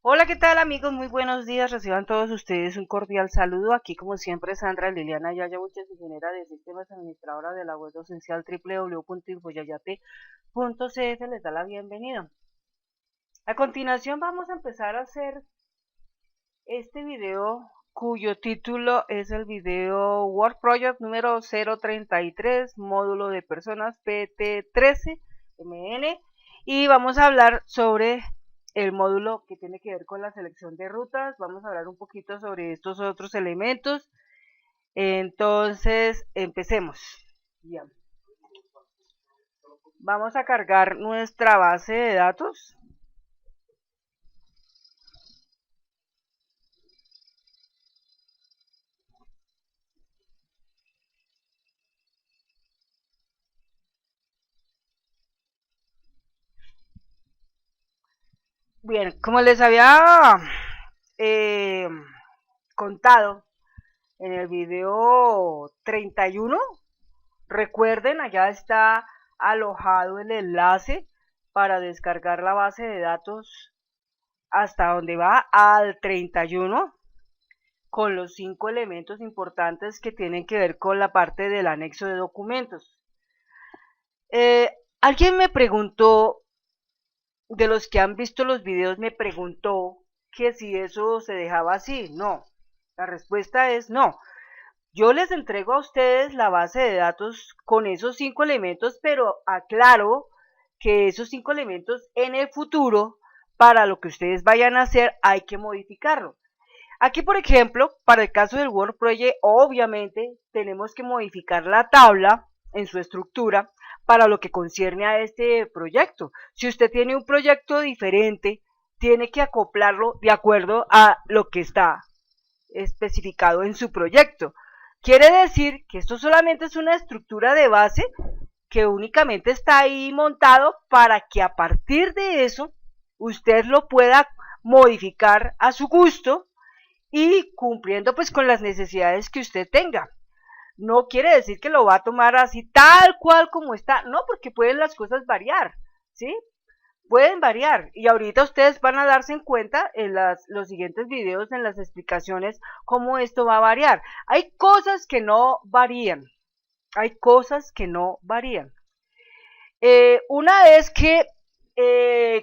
Hola, ¿qué tal amigos? Muy buenos días. Reciban todos ustedes un cordial saludo. Aquí, como siempre, Sandra Liliana Yaya Buches, ingeniera de sistemas, administradora de la web docencial www.infoyayate.cf, les da la bienvenida. A continuación vamos a empezar a hacer este video cuyo título es el video Word Project número 033, módulo de personas PT13MN, y vamos a hablar sobre el módulo que tiene que ver con la selección de rutas. Vamos a hablar un poquito sobre estos otros elementos. Entonces, empecemos. Bien. Vamos a cargar nuestra base de datos. Bien, como les había eh, contado en el video 31, recuerden, allá está alojado el enlace para descargar la base de datos hasta donde va al 31, con los 5 elementos importantes que tienen que ver con la parte del anexo de documentos. Alguien me preguntó, de los que han visto los videos, me preguntó que si eso se dejaba así. No, la respuesta es no. Yo les entrego a ustedes la base de datos con esos 5 elementos, pero aclaro que esos 5 elementos en el futuro, para lo que ustedes vayan a hacer, hay que modificarlo. Aquí, por ejemplo, para el caso del Word Project, obviamente tenemos que modificar la tabla en su estructura para lo que concierne a este proyecto. Si usted tiene un proyecto diferente, tiene que acoplarlo de acuerdo a lo que está especificado en su proyecto. Quiere decir que esto solamente es una estructura de base que únicamente está ahí montado para que a partir de eso usted lo pueda modificar a su gusto y cumpliendo pues con las necesidades que usted tenga. No quiere decir que lo va a tomar así tal cual como está, no, porque pueden las cosas variar, ¿sí? Pueden variar, y ahorita ustedes van a darse en cuenta en los siguientes videos, en las explicaciones, cómo esto va a variar. Hay cosas que no varían, hay cosas que no varían. Una es que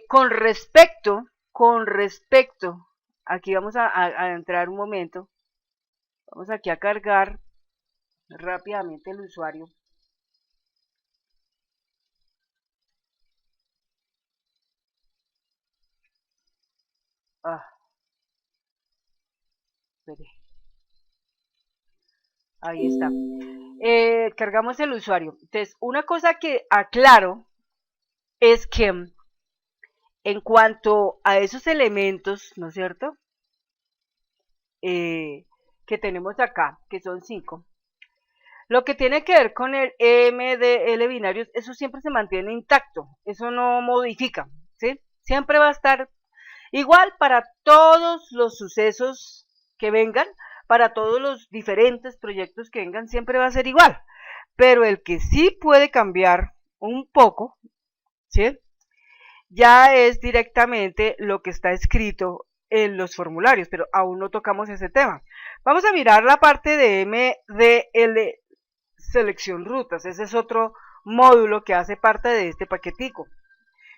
con respecto, aquí vamos a entrar un momento, vamos aquí a cargar rápidamente el usuario. Ah, espere. Ahí está. Cargamos el usuario. Entonces, una cosa que aclaro es que en cuanto a esos elementos, ¿no es cierto? Que tenemos acá, que son 5. Lo que tiene que ver con el MDL binarios, eso siempre se mantiene intacto, eso no modifica, ¿sí? Siempre va a estar igual para todos los sucesos que vengan, para todos los diferentes proyectos que vengan, siempre va a ser igual. Pero el que sí puede cambiar un poco, ¿sí? Ya es directamente lo que está escrito en los formularios, pero aún no tocamos ese tema. Vamos a mirar la parte de MDL selección rutas. Ese es otro módulo que hace parte de este paquetico.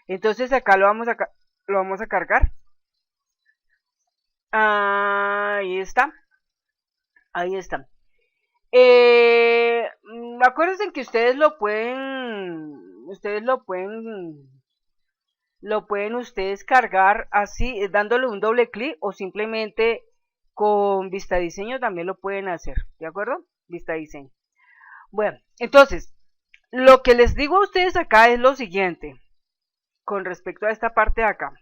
Entonces acá lo vamos a cargar. Ahí está. Ahí está. Acuérdense que lo pueden ustedes cargar así, dándole un doble clic, o simplemente con vista diseño también lo pueden hacer, ¿de acuerdo? Vista diseño. Bueno, entonces, lo que les digo a ustedes acá es lo siguiente, con respecto a esta parte de acá.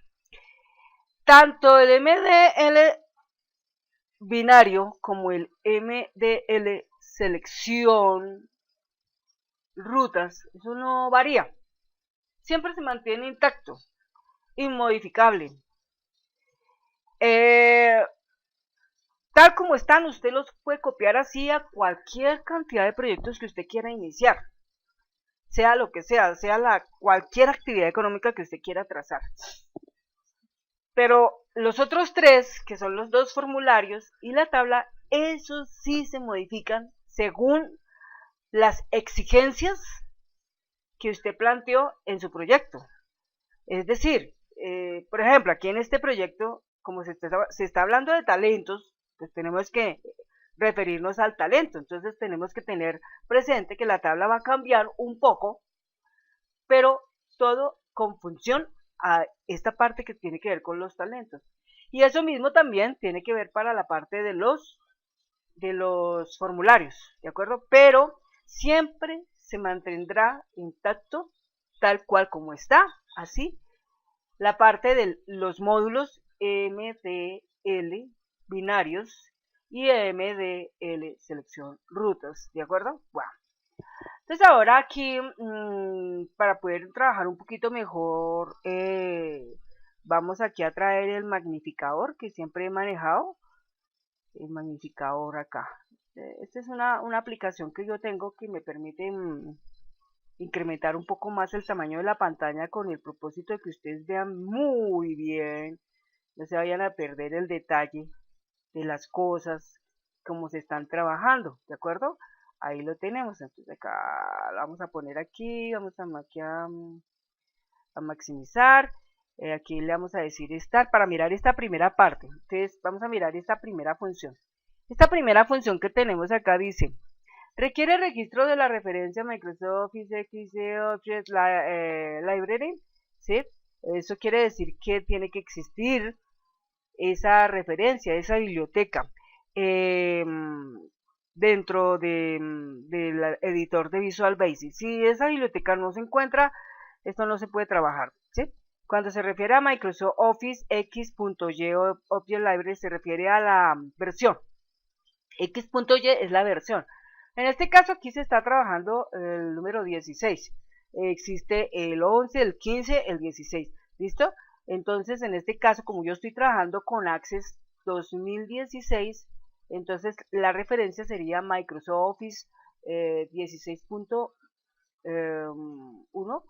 Tanto el MDL binario como el MDL selección rutas, eso no varía. Siempre se mantiene intacto, inmodificable. Tal como están, usted los puede copiar así a cualquier cantidad de proyectos que usted quiera iniciar, sea lo que sea cualquier actividad económica que usted quiera trazar. Pero los otros tres, que son los dos formularios y la tabla, esos sí se modifican según las exigencias que usted planteó en su proyecto. Es decir, por ejemplo, aquí en este proyecto, como se está hablando de talentos, pues tenemos que referirnos al talento. Entonces tenemos que tener presente que la tabla va a cambiar un poco, pero todo con función a esta parte que tiene que ver con los talentos. Y eso mismo también tiene que ver para la parte de los formularios, ¿de acuerdo? Pero siempre se mantendrá intacto tal cual como está, así, la parte de los módulos MDL binarios y MDL selección rutas, ¿de acuerdo? Bueno. Entonces ahora aquí, para poder trabajar un poquito mejor, vamos aquí a traer el magnificador que siempre he manejado. El magnificador acá. Esta es una aplicación que yo tengo que me permite incrementar un poco más el tamaño de la pantalla con el propósito de que ustedes vean muy bien, no se vayan a perder el detalle de las cosas, como se están trabajando, ¿de acuerdo? Ahí lo tenemos. Entonces acá lo vamos a poner aquí, vamos a maximizar. Aquí le vamos a decir estar para mirar esta primera parte. Entonces vamos a mirar esta primera función. Esta primera función que tenemos acá dice, requiere registro de la referencia Microsoft Office XC Object Library, ¿sí? Eso quiere decir que tiene que existir esa referencia, esa biblioteca dentro del editor de Visual Basic. Si esa biblioteca no se encuentra, esto no se puede trabajar, ¿sí? Cuando se refiere a Microsoft Office X.Y Object Library, se refiere a la versión. X.Y es la versión. En este caso aquí se está trabajando el número 16. Existe el 11, el 15, el 16. ¿Listo? Entonces, en este caso, como yo estoy trabajando con Access 2016, entonces la referencia sería Microsoft Office 16.1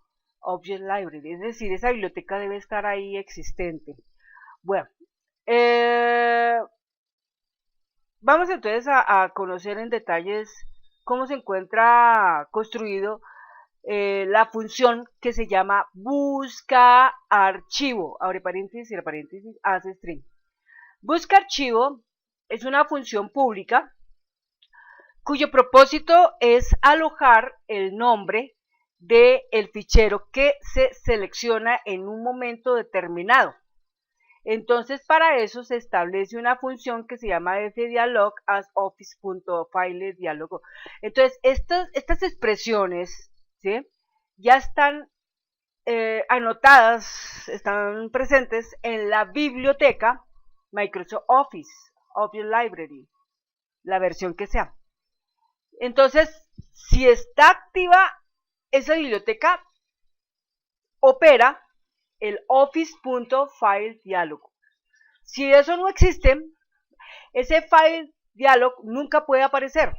Object Library. Es decir, esa biblioteca debe estar ahí existente. Bueno, vamos entonces a conocer en detalles cómo se encuentra construido la función que se llama busca archivo, abre paréntesis, cierra paréntesis, hace string. Busca archivo es una función pública cuyo propósito es alojar el nombre del fichero que se selecciona en un momento determinado. Entonces, para eso se establece una función que se llama fdialog as office.filedialog. Entonces, estas expresiones, ¿sí?, ya están anotadas, están presentes en la biblioteca Microsoft Office Object Library, la versión que sea. Entonces, si está activa esa biblioteca, opera el office.filedialog. Si eso no existe, ese file dialog nunca puede aparecer.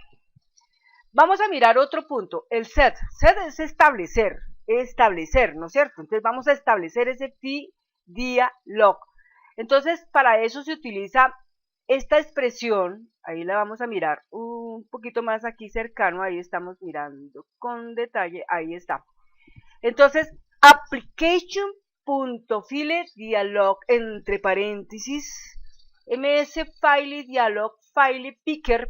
Vamos a mirar otro punto, el set. Set es establecer, ¿no es cierto? Entonces vamos a establecer ese fdialog. Entonces para eso se utiliza esta expresión, ahí la vamos a mirar un poquito más aquí cercano, ahí estamos mirando con detalle, ahí está. Entonces, application.filedialog entre paréntesis, ms-filedialog, file picker.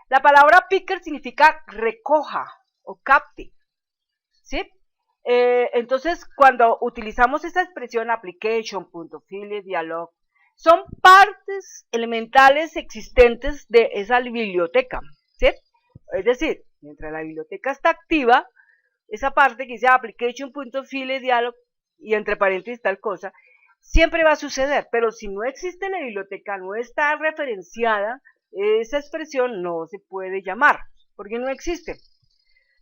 La palabra picker significa recoja o capte, ¿sí? Entonces, cuando utilizamos esta expresión application.filedialog, son partes elementales existentes de esa biblioteca, ¿sí? Es decir, mientras la biblioteca está activa, esa parte que dice application.filedialog y entre paréntesis tal cosa, siempre va a suceder, pero si no existe la biblioteca, no está referenciada, esa expresión no se puede llamar, porque no existe.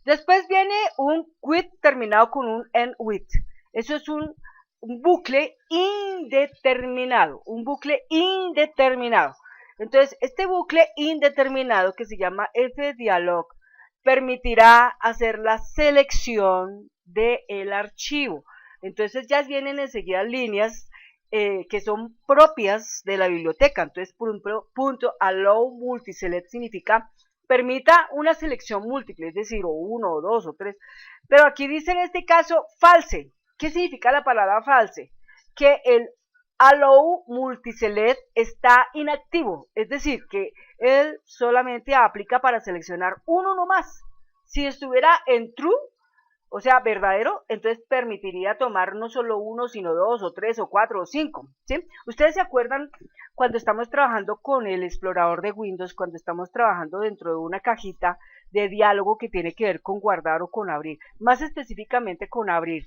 Después viene un with terminado con un end with. Eso es un bucle indeterminado, Entonces, este bucle indeterminado que se llama fdialog permitirá hacer la selección del archivo. Entonces ya vienen enseguida líneas que son propias de la biblioteca. Entonces, punto allow multiselect significa permita una selección múltiple, es decir, o uno, o dos, o tres. Pero aquí dice en este caso false. ¿Qué significa la palabra false? Que el allow multiselect está inactivo, es decir, que él solamente aplica para seleccionar uno nomás. Si estuviera en true, o sea, verdadero, entonces permitiría tomar no solo uno, sino dos, o tres, o cuatro, o cinco, ¿sí? Ustedes se acuerdan cuando estamos trabajando con el explorador de Windows, cuando estamos trabajando dentro de una cajita de diálogo que tiene que ver con guardar o con abrir, más específicamente con abrir.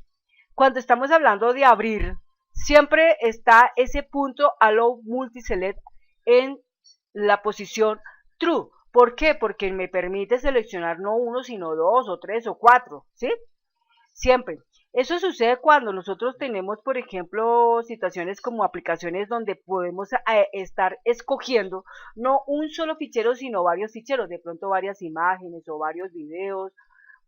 Cuando estamos hablando de abrir, siempre está ese punto allow multiselect en la posición true. ¿Por qué? Porque me permite seleccionar no uno, sino dos, o tres, o cuatro, ¿sí? Siempre. Eso sucede cuando nosotros tenemos, por ejemplo, situaciones como aplicaciones donde podemos estar escogiendo no un solo fichero, sino varios ficheros, de pronto varias imágenes o varios videos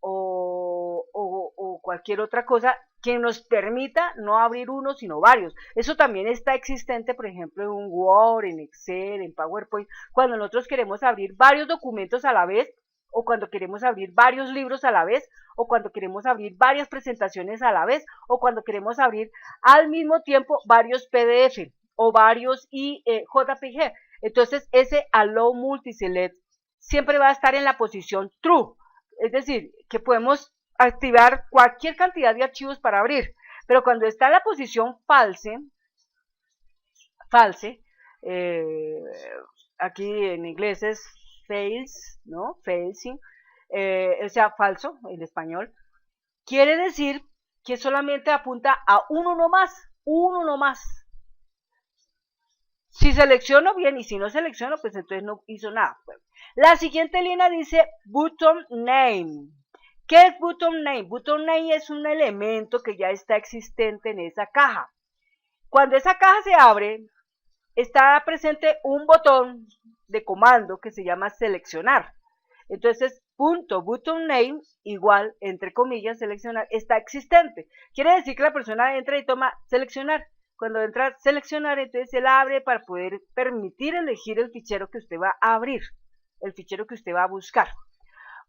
o cualquier otra cosa que nos permita no abrir uno, sino varios. Eso también está existente, por ejemplo, en un Word, en Excel, en PowerPoint, cuando nosotros queremos abrir varios documentos a la vez, o cuando queremos abrir varios libros a la vez, o cuando queremos abrir varias presentaciones a la vez, o cuando queremos abrir al mismo tiempo varios PDF o varios JPG. Entonces, ese allow multiselect siempre va a estar en la posición true, es decir, que podemos activar cualquier cantidad de archivos para abrir, pero cuando está en la posición false, aquí en inglés es fails, ¿no? Failsing, o sea, falso en español, quiere decir que solamente apunta a uno nomás, uno nomás. Si selecciono bien y si no selecciono, pues entonces no hizo nada. Bueno, la siguiente línea dice button name. ¿Qué es button name? Button name es un elemento que ya está existente en esa caja. Cuando esa caja se abre, está presente un botón de comando que se llama seleccionar. Entonces, button name igual, entre comillas, seleccionar, está existente. Quiere decir que la persona entra y toma seleccionar. Cuando entra seleccionar, entonces él abre para poder permitir elegir el fichero que usted va a abrir, el fichero que usted va a buscar.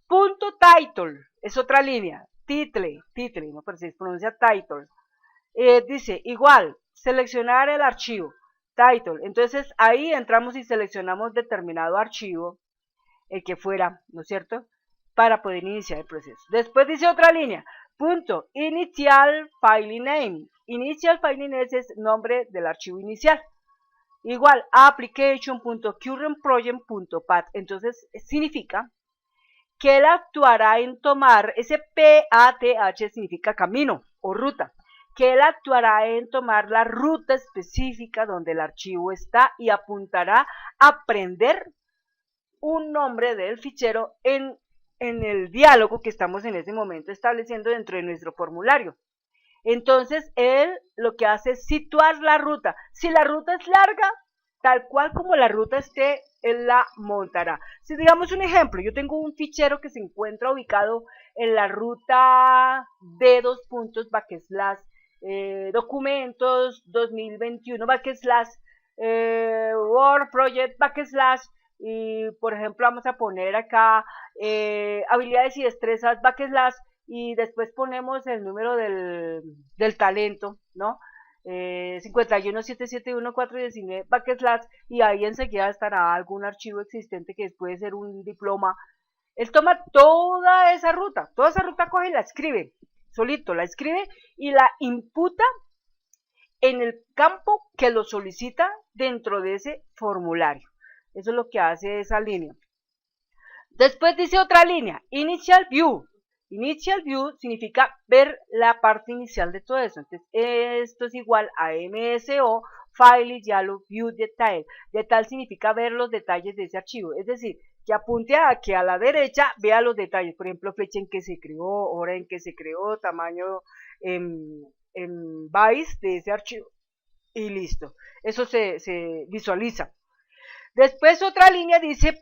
Punto title, es otra línea. Title, no, pero se pronuncia title. Dice, igual, seleccionar el archivo, title. Entonces ahí entramos y seleccionamos determinado archivo, el que fuera, ¿no es cierto?, para poder iniciar el proceso. Después dice otra línea, punto, initial file name. Initial file name es nombre del archivo inicial. Igual, application.currentproject.path. Entonces significa que él actuará en tomar, ese PATH significa camino o ruta, que él actuará en tomar la ruta específica donde el archivo está y apuntará a prender un nombre del fichero en el diálogo que estamos en ese momento estableciendo dentro de nuestro formulario. Entonces, él lo que hace es situar la ruta. Si la ruta es larga, tal cual como la ruta esté, él la montará. Si digamos un ejemplo, yo tengo un fichero que se encuentra ubicado en la ruta d documentos 2021 Word Project y por ejemplo vamos a poner acá habilidades y destrezas y después ponemos el número del talento, ¿no? 51771419 y ahí enseguida estará algún archivo existente que puede ser un diploma. Él toma toda esa ruta coge y la escribe, solito la escribe y la imputa en el campo que lo solicita dentro de ese formulario. Eso es lo que hace esa línea. Después dice otra línea, Initial View. Initial View significa ver la parte inicial de todo eso. Entonces, esto es igual a MSO, File Yellow View Detail. Detail significa ver los detalles de ese archivo. Es decir, que apunte a que a la derecha vea los detalles. Por ejemplo, fecha en que se creó, hora en que se creó, tamaño en bytes de ese archivo. Y listo. Eso se visualiza. Después otra línea dice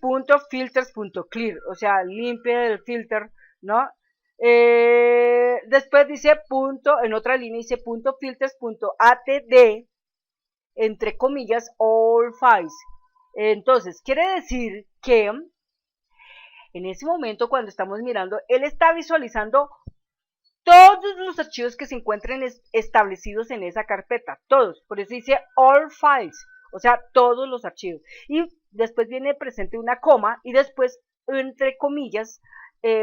.filters.clear, o sea, limpia el filter, ¿no? Después dice en otra línea dice .filters.atd, entre comillas, all files. Entonces, quiere decir que en ese momento cuando estamos mirando, él está visualizando todos los archivos que se encuentren establecidos en esa carpeta, todos, por eso dice all files, o sea, todos los archivos. Y después viene presente una coma y después, entre comillas,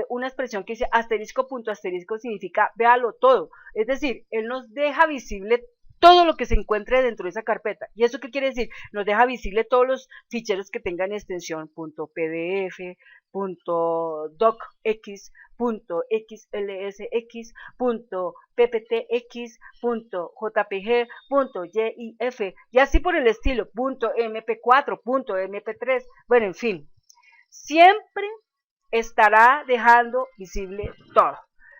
una expresión que dice asterisco punto asterisco significa véalo todo, es decir, él nos deja visible todo lo que se encuentre dentro de esa carpeta. ¿Y eso qué quiere decir? Nos deja visible todos los ficheros que tengan extensión .pdf, .docx, .xlsx, .pptx, .jpg, .gif, y así por el estilo, .mp4, .mp3, bueno, en fin, siempre estará dejando visible todo.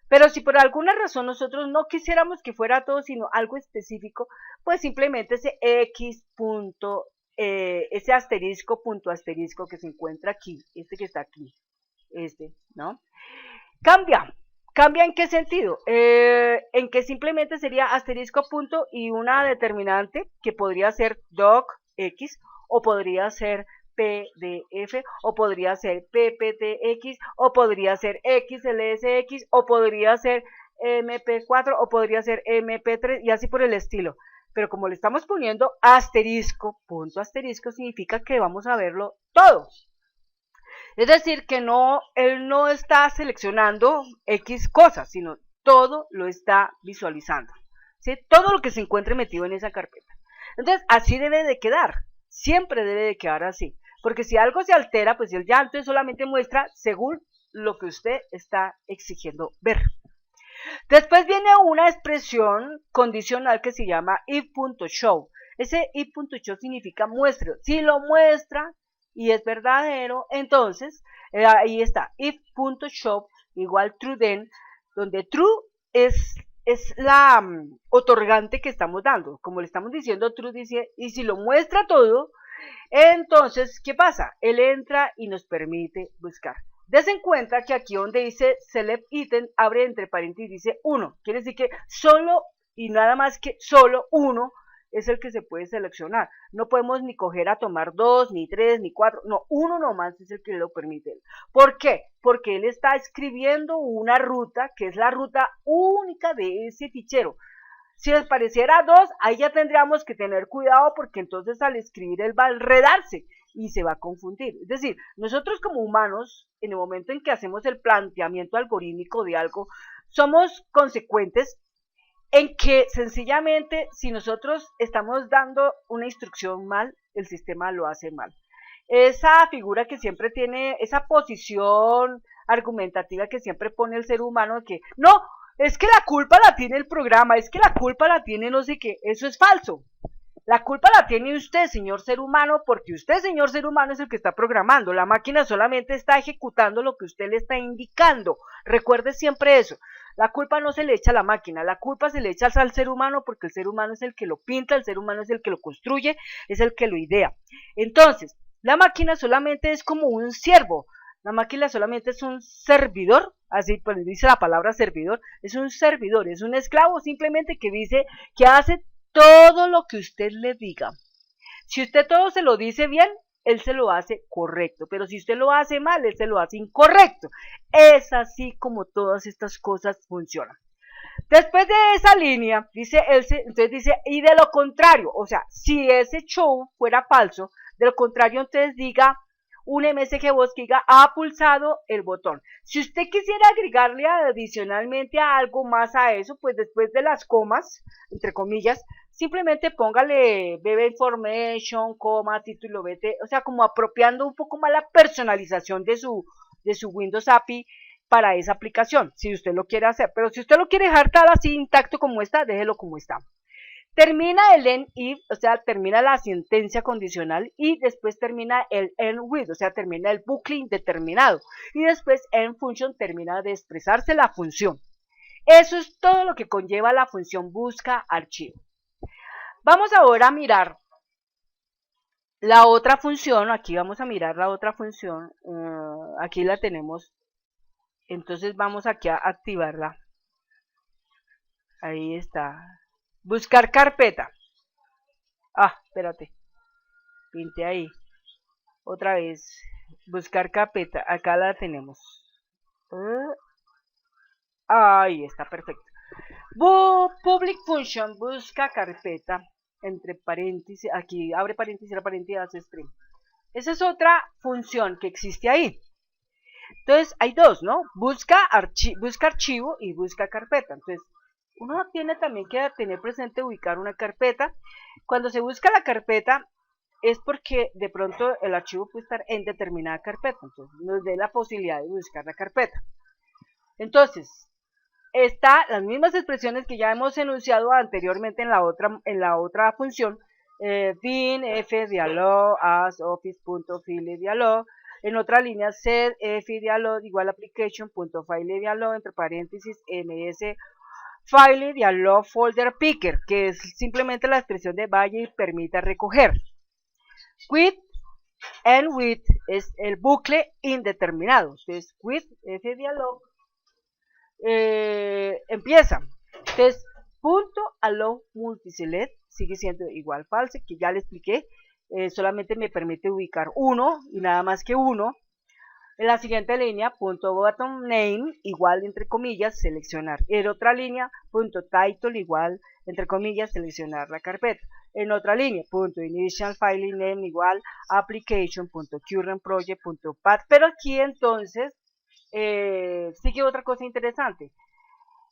Pero si por alguna razón nosotros no quisiéramos que fuera todo, sino algo específico, pues simplemente ese x punto, ese asterisco punto asterisco que se encuentra aquí, este que está aquí, ¿no? ¿Cambia en qué sentido? En que simplemente sería asterisco punto y una determinante que podría ser docx o podría ser PDF, o podría ser PPTX, o podría ser XLSX, o podría ser MP4, o podría ser MP3, y así por el estilo. Pero como le estamos poniendo asterisco, punto asterisco, significa que vamos a verlo todo. Es decir, que él no está seleccionando X cosas, sino todo lo está visualizando. ¿Sí? Todo lo que se encuentre metido en esa carpeta. Entonces, así debe de quedar. Siempre debe de quedar así. Porque si algo se altera, pues el llanto solamente muestra según lo que usted está exigiendo ver. Después viene una expresión condicional que se llama if.show. Ese if.show significa muestre. Si lo muestra y es verdadero, entonces ahí está if.show igual true then, donde true es la otorgante que estamos dando. Como le estamos diciendo, true dice, y si lo muestra todo, entonces, ¿qué pasa? Él entra y nos permite buscar. Des en cuenta que aquí donde dice select item, abre entre paréntesis, dice 1. Quiere decir que solo y nada más que solo uno es el que se puede seleccionar. No podemos ni coger a tomar 2, ni 3, ni 4. No, uno nomás es el que lo permite. ¿Por qué? Porque él está escribiendo una ruta que es la ruta única de ese fichero. Si les pareciera 2, ahí ya tendríamos que tener cuidado porque entonces al escribir él va a enredarse y se va a confundir. Es decir, nosotros como humanos, en el momento en que hacemos el planteamiento algorítmico de algo, somos consecuentes en que sencillamente si nosotros estamos dando una instrucción mal, el sistema lo hace mal. Esa figura que siempre tiene, esa posición argumentativa que siempre pone el ser humano, que no, es que la culpa la tiene el programa, es que la culpa la tiene no sé qué, eso es falso. La culpa la tiene usted, señor ser humano, porque usted, señor ser humano, es el que está programando. La máquina solamente está ejecutando lo que usted le está indicando. Recuerde siempre eso. La culpa no se le echa a la máquina, la culpa se le echa al ser humano porque el ser humano es el que lo pinta, el ser humano es el que lo construye, es el que lo idea. Entonces, la máquina solamente es como un siervo. La máquina solamente es un servidor, así pues dice la palabra servidor, es un servidor, es un esclavo simplemente que dice que hace todo lo que usted le diga. Si usted todo se lo dice bien, él se lo hace correcto, pero si usted lo hace mal, él se lo hace incorrecto. Es así como todas estas cosas funcionan. Después de esa línea, dice él, entonces dice, y de lo contrario, o sea, si ese show fuera falso, de lo contrario, entonces diga un MSG Voz que diga ha pulsado el botón. Si usted quisiera agregarle adicionalmente a algo más a eso, pues después de las comas, entre comillas, simplemente póngale BB Information, coma, título BT, o sea, como apropiando un poco más la personalización de su Windows API para esa aplicación, si usted lo quiere hacer. Pero si usted lo quiere dejar tal así intacto como está, déjelo como está. Termina el end if, o sea, termina la sentencia condicional y después termina el end with, o sea, termina el bucle indeterminado. Y después end function termina de expresarse la función. Eso es todo lo que conlleva la función busca archivo. Vamos ahora a mirar la otra función, aquí vamos a mirar la otra función, aquí la tenemos, entonces vamos aquí a activarla. Ahí está. Buscar carpeta. Espérate, pinte ahí, otra vez, buscar carpeta, acá la tenemos, ahí está, perfecto. Public function, busca carpeta, entre paréntesis, aquí abre paréntesis, la paréntesis hace stream. Esa es otra función que existe ahí. Entonces hay dos, ¿no? Busca archivo y busca carpeta. Entonces uno tiene también que tener presente ubicar una carpeta. Cuando se busca la carpeta es porque de pronto el archivo puede estar en determinada carpeta. Entonces nos dé la posibilidad de buscar la carpeta. Entonces, está las mismas expresiones que ya hemos enunciado anteriormente en la otra función, bin, f, dialog, as, office.file, dialog. En otra línea, set, f, dialog, igual application.file, dialog, entre paréntesis, ms, file, dialog, folder picker, que es simplemente la expresión de vaya y permita recoger. With and with es el bucle indeterminado. Entonces, with, f, dialog, empieza. Entonces, punto allow multiselect sigue siendo igual false, que ya le expliqué, solamente me permite ubicar uno y nada más que uno. En la siguiente línea, punto bottom name igual entre comillas seleccionar. En otra línea, punto title igual entre comillas seleccionar la carpeta. En otra línea, punto initial file name igual application punto current project punto path. Pero aquí entonces sigue otra cosa interesante.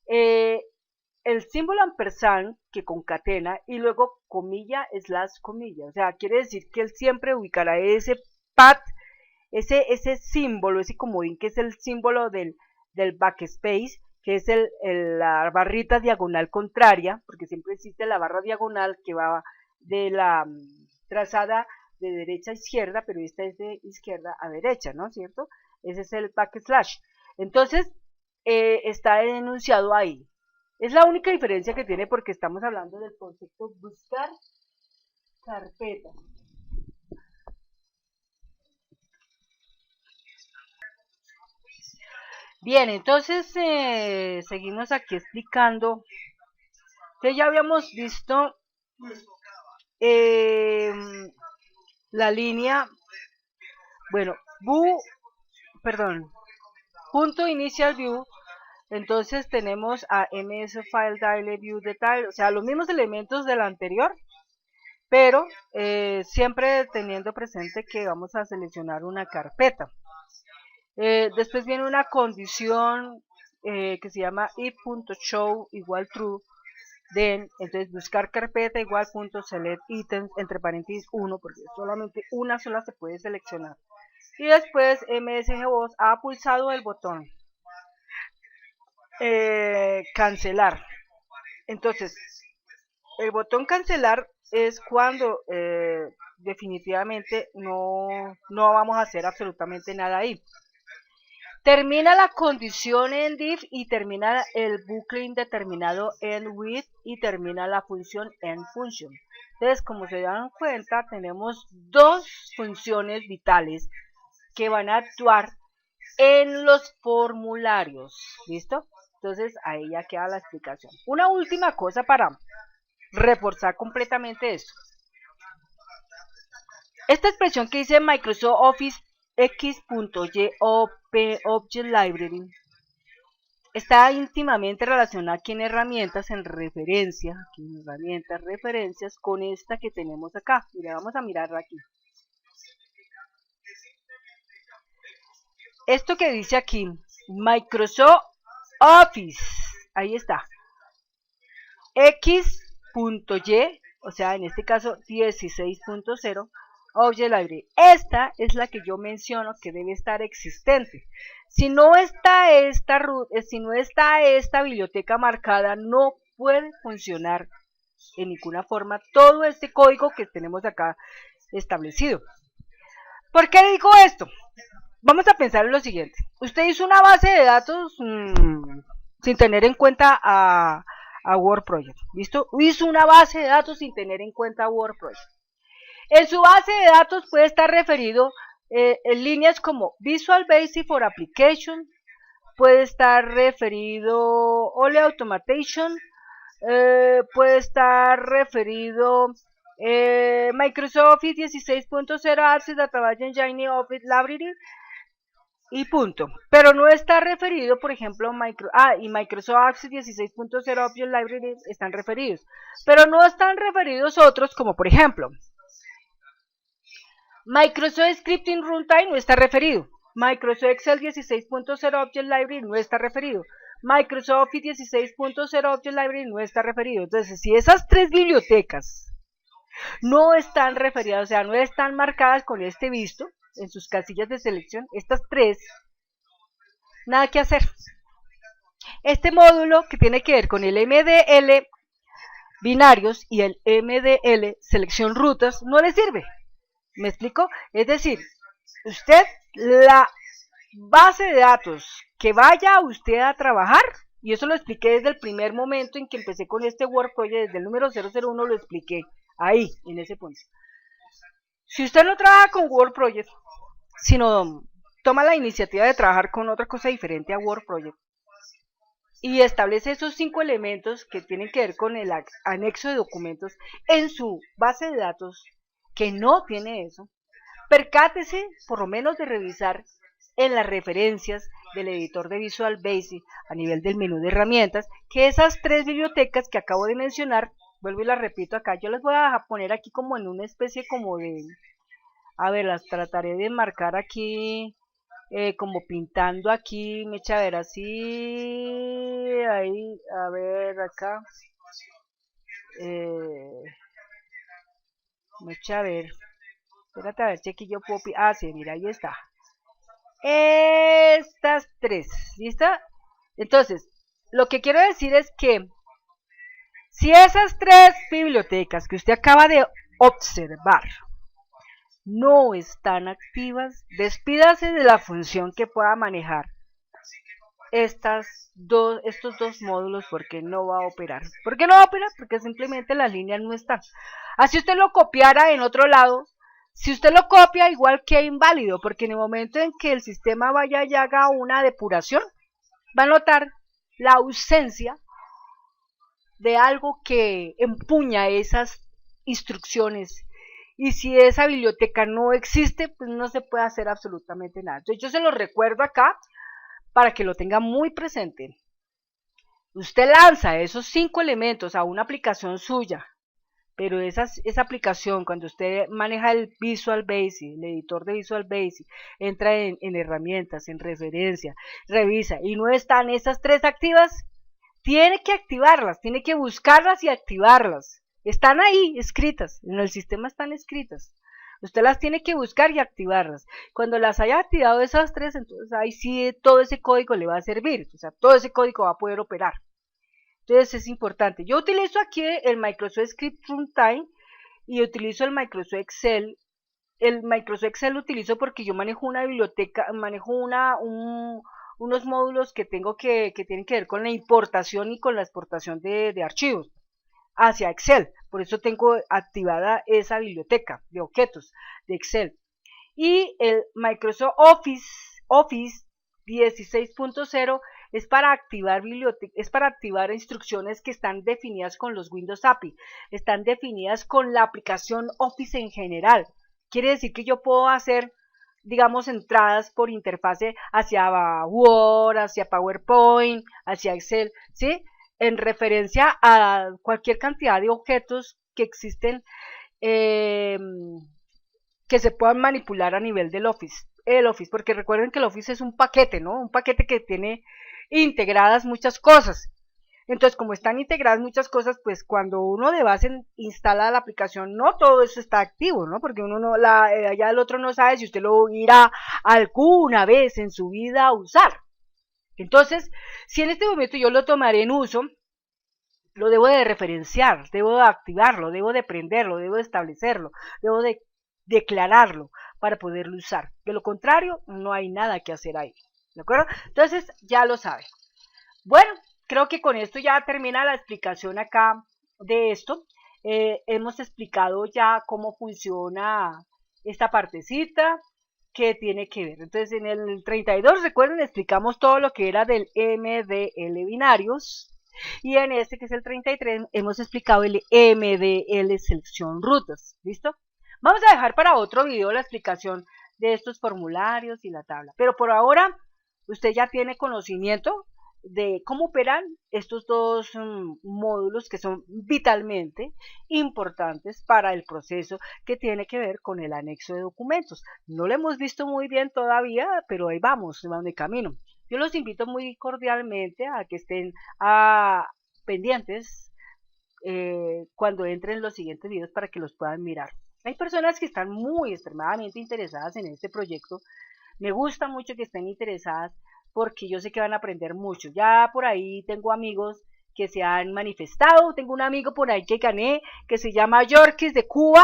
El símbolo ampersand que concatena y luego comilla slash comilla. O sea, quiere decir que él siempre ubicará ese path, ese símbolo, ese comodín que es el símbolo del backspace, que es la barrita diagonal contraria, porque siempre existe la barra diagonal que va de la trazada de derecha a izquierda, pero esta es de izquierda a derecha, ¿no es cierto? Ese es el backslash. Entonces, está enunciado ahí. Es la única diferencia que tiene porque estamos hablando del concepto buscar carpeta. Bien, entonces seguimos aquí explicando que ya habíamos visto la línea, bueno, punto initial view. Entonces tenemos a ms file dialog view detail, o sea, los mismos elementos del anterior, pero siempre teniendo presente que vamos a seleccionar una carpeta. Después viene una condición que se llama if.show igual true, then, entonces buscar carpeta igual punto select items entre paréntesis 1, porque solamente una sola se puede seleccionar. Y después msgboss ha pulsado el botón cancelar. Entonces, el botón cancelar es cuando definitivamente no vamos a hacer absolutamente nada ahí. Termina la condición en div y termina el bucle indeterminado en with y termina la función en function. Entonces, como se dan cuenta, tenemos dos funciones vitales que van a actuar en los formularios. ¿Listo? Entonces, ahí ya queda la explicación. Una última cosa para reforzar completamente esto. Esta expresión que dice Microsoft Office X.Y Object Library está íntimamente relacionada aquí en herramientas, referencias con esta que tenemos acá. Mira, vamos a mirarla aquí. Esto que dice aquí, Microsoft Office, ahí está, X.Y, o sea, en este caso 16.0, Object Library. Esta es la que yo menciono que debe estar existente. Si no está esta biblioteca marcada, no puede funcionar en ninguna forma todo este código que tenemos acá establecido. ¿Por qué digo esto? Vamos a pensar en lo siguiente. Usted hizo una base de datos sin tener en cuenta a Word Project. ¿Listo? Hizo una base de datos sin tener en cuenta a Word Project. En su base de datos puede estar referido en líneas como Visual Basic for Application, puede estar referido Ole Automation, puede estar referido Microsoft Office 16.0 Access Database Engine Office Library y punto. Pero no está referido, por ejemplo, y Microsoft Access 16.0 Object Library están referidos. Pero no están referidos otros, como por ejemplo, Microsoft Scripting Runtime no está referido. Microsoft Excel 16.0 Object Library no está referido. Microsoft Office 16.0 Object Library no está referido. Entonces, si esas tres bibliotecas no están referidas, o sea, no están marcadas con este visto en sus casillas de selección, estas tres, nada que hacer. Este módulo que tiene que ver con el MDL binarios y el MDL selección rutas no le sirve. ¿Me explico? Es decir, usted la base de datos que vaya usted a trabajar, y eso lo expliqué desde el primer momento en que empecé con este Word Project, desde el número 001 lo expliqué ahí, en ese punto. Si usted no trabaja con Word Project, sino toma la iniciativa de trabajar con otra cosa diferente a Word Project, y establece esos 5 elementos que tienen que ver con el anexo de documentos en su base de datos, que no tiene eso, percátese por lo menos de revisar en las referencias del editor de Visual Basic a nivel del menú de herramientas, que esas tres bibliotecas que acabo de mencionar, vuelvo y las repito acá, yo las voy a poner aquí como en una especie como de, a ver, las trataré de marcar aquí, como pintando aquí, me echa a ver así, ahí, a ver acá, me echa a ver, espérate a ver si aquí yo puedo, sí, mira, ahí está. Estas tres, ¿listo? Entonces, lo que quiero decir es que si esas tres bibliotecas que usted acaba de observar no están activas, despídase de la función que pueda manejar estos dos módulos, porque no va a operar. ¿Por qué no va a operar? Porque simplemente las líneas no están. Así usted lo copiara en otro lado, si usted lo copia, igual que inválido, porque en el momento en que el sistema vaya y haga una depuración, va a notar la ausencia de algo que empuña esas instrucciones. Y si esa biblioteca no existe, pues no se puede hacer absolutamente nada. Entonces yo se lo recuerdo acá para que lo tenga muy presente. Usted lanza esos 5 elementos a una aplicación suya, pero esa aplicación, cuando usted maneja el Visual Basic, el editor de Visual Basic, entra en herramientas, en referencia, revisa y no están esas tres activas, tiene que activarlas, tiene que buscarlas y activarlas. Están ahí escritas, en el sistema están escritas. Usted las tiene que buscar y activarlas. Cuando las haya activado esas tres, entonces ahí sí todo ese código le va a servir, o sea, todo ese código va a poder operar. Entonces es importante. Yo utilizo aquí el Microsoft Script Runtime y utilizo el Microsoft Excel. El Microsoft Excel lo utilizo porque yo manejo una biblioteca, manejo unos módulos que tengo que tienen que ver con la importación y con la exportación de archivos hacia Excel. Por eso tengo activada esa biblioteca de objetos de Excel. Y el Microsoft Office 16.0 es para activar instrucciones que están definidas con los Windows API, están definidas con la aplicación Office en general. Quiere decir que yo puedo hacer, digamos, entradas por interfase hacia Word, hacia PowerPoint, hacia Excel, ¿sí? En referencia a cualquier cantidad de objetos que existen, que se puedan manipular a nivel del Office. El Office, porque recuerden que el Office es un paquete, ¿no? Un paquete que tiene integradas muchas cosas. Entonces, como están integradas muchas cosas, pues cuando uno de base instala la aplicación, no todo eso está activo, ¿no? Porque uno no, allá el otro no sabe si usted lo irá alguna vez en su vida a usar. Entonces, si en este momento yo lo tomaré en uso, lo debo de referenciar, debo de activarlo, debo de prenderlo, debo de establecerlo, debo de declararlo para poderlo usar. De lo contrario, no hay nada que hacer ahí. ¿De acuerdo? Entonces, ya lo saben. Bueno, creo que con esto ya termina la explicación acá de esto. Hemos explicado ya cómo funciona esta partecita que tiene que ver. Entonces, en el 32, recuerden, explicamos todo lo que era del MDL binarios. Y en este, que es el 33, hemos explicado el MDL, selección rutas. ¿Listo? Vamos a dejar para otro video la explicación de estos formularios y la tabla. Pero por ahora, usted ya tiene conocimiento de cómo operan estos dos módulos que son vitalmente importantes para el proceso que tiene que ver con el anexo de documentos. No lo hemos visto muy bien todavía, pero ahí vamos de camino. Yo los invito muy cordialmente a que estén pendientes cuando entren los siguientes videos para que los puedan mirar. Hay personas que están muy extremadamente interesadas en este proyecto. Me gusta mucho que estén interesadas porque yo sé que van a aprender mucho. Ya por ahí tengo amigos que se han manifestado. Tengo un amigo por ahí que gané, que se llama Yorkis de Cuba.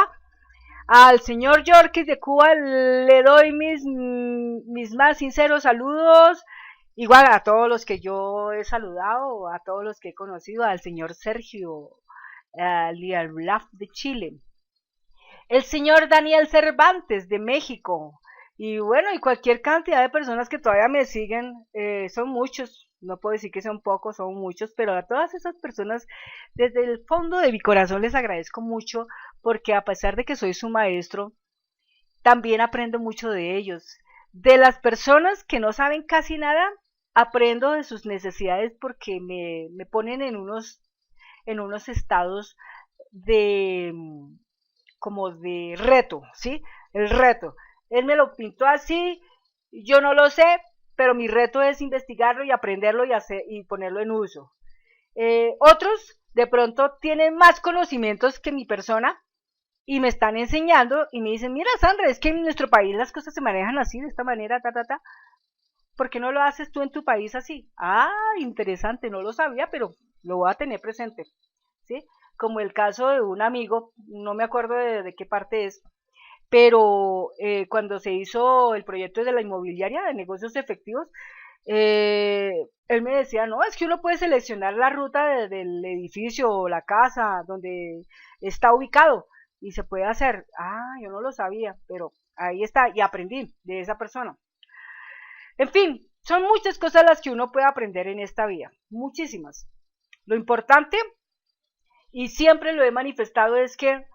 Al señor Yorkis de Cuba le doy mis más sinceros saludos. Igual a todos los que yo he saludado, a todos los que he conocido, al señor Sergio Lialblaf de Chile, el señor Daniel Cervantes de México, y bueno, y cualquier cantidad de personas que todavía me siguen, son muchos, no puedo decir que son pocos, son muchos, pero a todas esas personas, desde el fondo de mi corazón les agradezco mucho, porque a pesar de que soy su maestro, también aprendo mucho de ellos. De las personas que no saben casi nada, aprendo de sus necesidades porque me ponen en unos estados de como de reto, ¿sí? El reto. Él me lo pintó así, yo no lo sé, pero mi reto es investigarlo y aprenderlo y ponerlo en uso. Otros de pronto tienen más conocimientos que mi persona y me están enseñando y me dicen, mira Sandra, es que en nuestro país las cosas se manejan así, de esta manera, ¿por qué no lo haces tú en tu país así? Ah, interesante, no lo sabía, pero lo voy a tener presente, ¿sí? Como el caso de un amigo, no me acuerdo de qué parte es, pero cuando se hizo el proyecto de la inmobiliaria de negocios efectivos, él me decía, no, es que uno puede seleccionar la ruta del edificio o la casa donde está ubicado y se puede hacer. Ah, yo no lo sabía, pero ahí está, y aprendí de esa persona. En fin, son muchas cosas las que uno puede aprender en esta vida, muchísimas. Lo importante, y siempre lo he manifestado, es que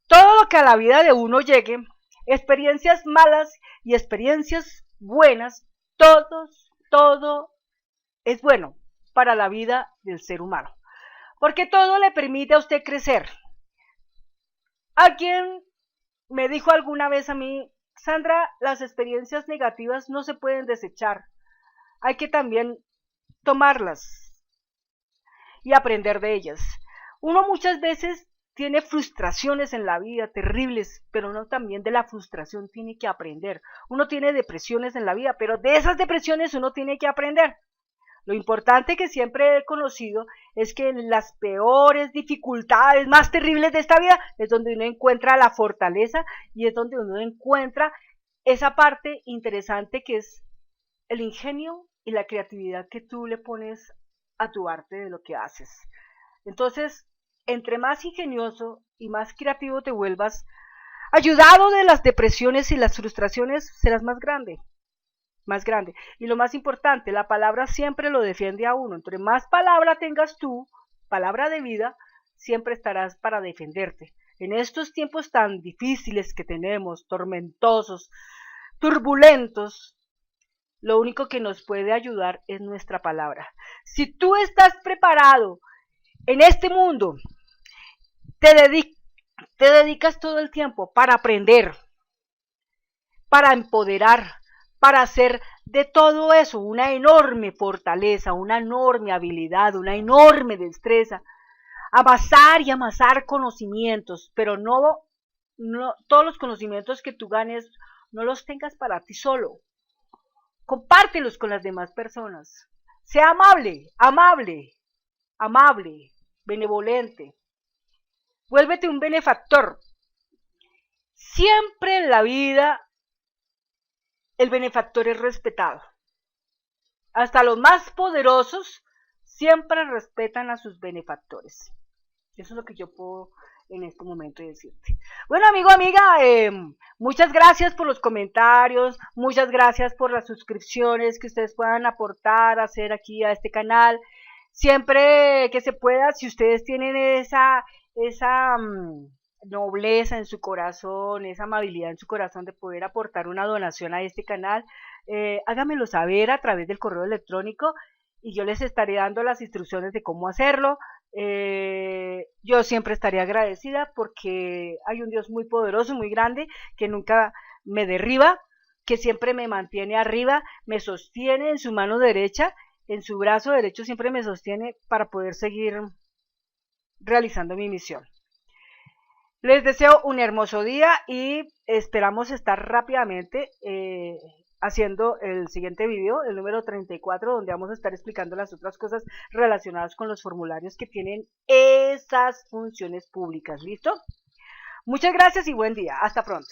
todo lo que a la vida de uno llegue, experiencias malas y experiencias buenas, todo es bueno para la vida del ser humano, porque todo le permite a usted crecer. Alguien me dijo alguna vez a mí, Sandra, las experiencias negativas no se pueden desechar, hay que también tomarlas y aprender de ellas. Uno muchas veces tiene frustraciones en la vida terribles, pero uno también de la frustración tiene que aprender. Uno tiene depresiones en la vida, pero de esas depresiones uno tiene que aprender. Lo importante que siempre he conocido es que en las peores dificultades más terribles de esta vida es donde uno encuentra la fortaleza y es donde uno encuentra esa parte interesante que es el ingenio y la creatividad que tú le pones a tu arte de lo que haces. Entonces, entre más ingenioso y más creativo te vuelvas, ayudado de las depresiones y las frustraciones, serás más grande. Más grande. Y lo más importante, la palabra siempre lo defiende a uno. Entre más palabra tengas tú, palabra de vida, siempre estarás para defenderte. En estos tiempos tan difíciles que tenemos, tormentosos, turbulentos, lo único que nos puede ayudar es nuestra palabra. Si tú estás preparado en este mundo, te dedicas todo el tiempo para aprender, para empoderar, para hacer de todo eso una enorme fortaleza, una enorme habilidad, una enorme destreza, amasar y amasar conocimientos, pero no todos los conocimientos que tú ganes, no los tengas para ti solo, compártelos con las demás personas, sea amable, benevolente, vuélvete un benefactor. Siempre en la vida el benefactor es respetado. Hasta los más poderosos siempre respetan a sus benefactores. Eso es lo que yo puedo en este momento decirte. Bueno, amigo, amiga, muchas gracias por los comentarios, muchas gracias por las suscripciones que ustedes puedan aportar, hacer aquí a este canal. Siempre que se pueda, si ustedes tienen esa nobleza en su corazón, esa amabilidad en su corazón de poder aportar una donación a este canal, háganmelo saber a través del correo electrónico y yo les estaré dando las instrucciones de cómo hacerlo. Yo siempre estaré agradecida porque hay un Dios muy poderoso, muy grande, que nunca me derriba, que siempre me mantiene arriba, me sostiene en su mano derecha, en su brazo derecho siempre me sostiene para poder seguir realizando mi misión. Les deseo un hermoso día y esperamos estar rápidamente haciendo el siguiente video, el número 34, donde vamos a estar explicando las otras cosas relacionadas con los formularios que tienen esas funciones públicas. ¿Listo? Muchas gracias y buen día. Hasta pronto.